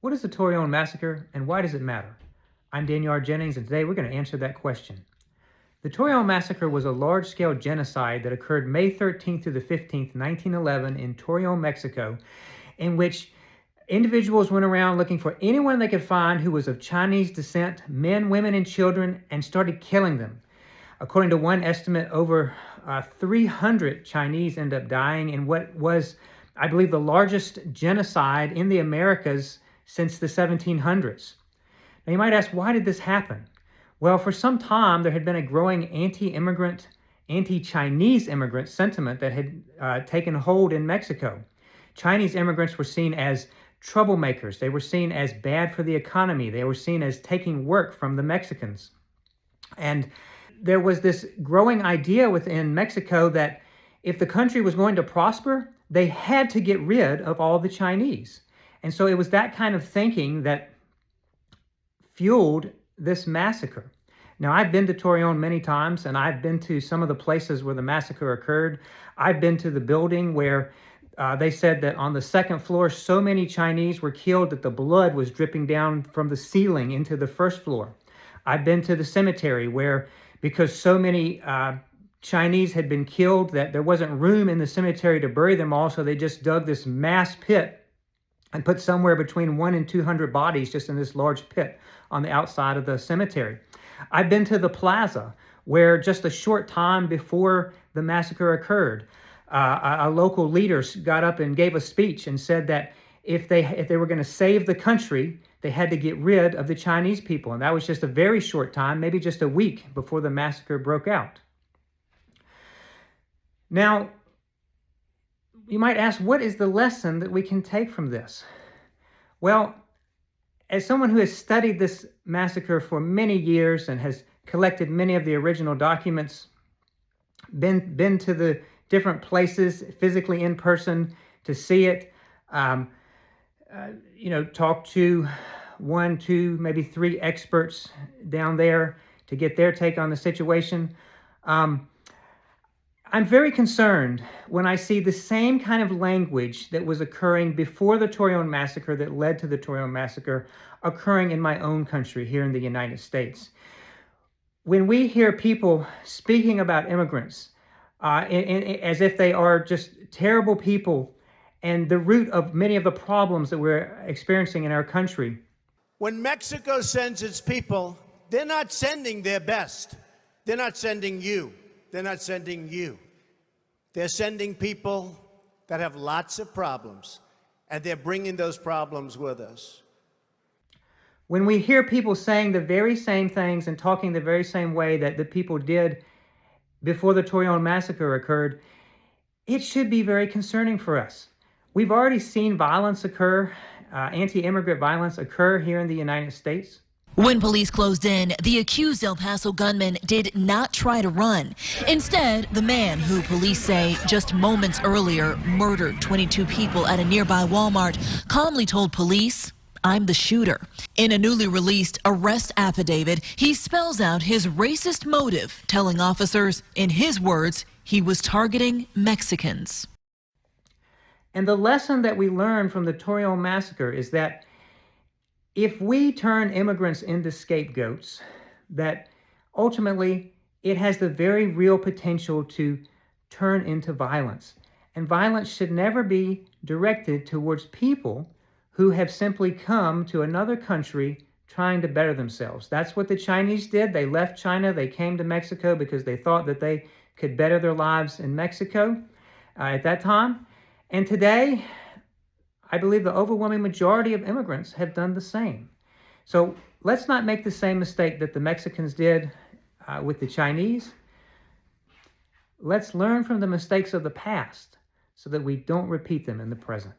What is the Torreón Massacre and why does it matter? I'm Daniel R. Jennings, and today we're going to answer that question. The Torreón Massacre was a large-scale genocide that occurred May 13th through the 15th, 1911 in Torreón, Mexico, in which individuals went around looking for anyone they could find who was of Chinese descent, men, women, and children, and started killing them. According to one estimate, over 300 Chinese end up dying in what was, I believe, the largest genocide in the Americas since the 1700s. Now you might ask, why did this happen? Well, for some time, there had been a growing anti-immigrant, anti-Chinese immigrant sentiment that had taken hold in Mexico. Chinese immigrants were seen as troublemakers. They were seen as bad for the economy. They were seen as taking work from the Mexicans. And there was this growing idea within Mexico that if the country was going to prosper, they had to get rid of all the Chinese. And so it was that kind of thinking that fueled this massacre. Now, I've been to Torreón many times, and I've been to some of the places where the massacre occurred. I've been to the building where they said that on the second floor, so many Chinese were killed that the blood was dripping down from the ceiling into the first floor. I've been to the cemetery where, because so many Chinese had been killed that there wasn't room in the cemetery to bury them all, so they just dug this mass pit and put somewhere between 100 and 200 bodies just in this large pit on the outside of the cemetery. I've been to the plaza where just a short time before the massacre occurred, a local leader got up and gave a speech and said that if they were going to save the country, they had to get rid of the Chinese people. And that was just a very short time, maybe just a week before the massacre broke out. Now, you might ask, what is the lesson that we can take from this? Well, as someone who has studied this massacre for many years and has collected many of the original documents, been to the different places physically in person to see it, talk to 1, 2, maybe 3 experts down there to get their take on the situation. I'm very concerned when I see the same kind of language that was occurring before the Torreón Massacre that led to the Torreón Massacre occurring in my own country here in the United States. When we hear people speaking about immigrants as if they are just terrible people and the root of many of the problems that we're experiencing in our country. When Mexico sends its people, they're not sending their best. They're not sending you. They're not sending you. They're sending people that have lots of problems, and they're bringing those problems with us. When we hear people saying the very same things and talking the very same way that the people did before the Torreón Massacre occurred, it should be very concerning for us. We've already seen violence occur, anti-immigrant violence occur here in the United States. When police closed in, the accused El Paso gunman did not try to run. Instead, the man who police say just moments earlier murdered 22 people at a nearby Walmart calmly told police, "I'm the shooter." In a newly released arrest affidavit, he spells out his racist motive, telling officers, in his words, he was targeting Mexicans. And the lesson that we learned from the Torreón Massacre is that if we turn immigrants into scapegoats, that ultimately it has the very real potential to turn into violence. And violence should never be directed towards people who have simply come to another country trying to better themselves. That's what the Chinese did. They left China. They came to Mexico because they thought that they could better their lives in Mexico at that time. And today, I believe the overwhelming majority of immigrants have done the same. So let's not make the same mistake that the Mexicans did with the Chinese. Let's learn from the mistakes of the past so that we don't repeat them in the present.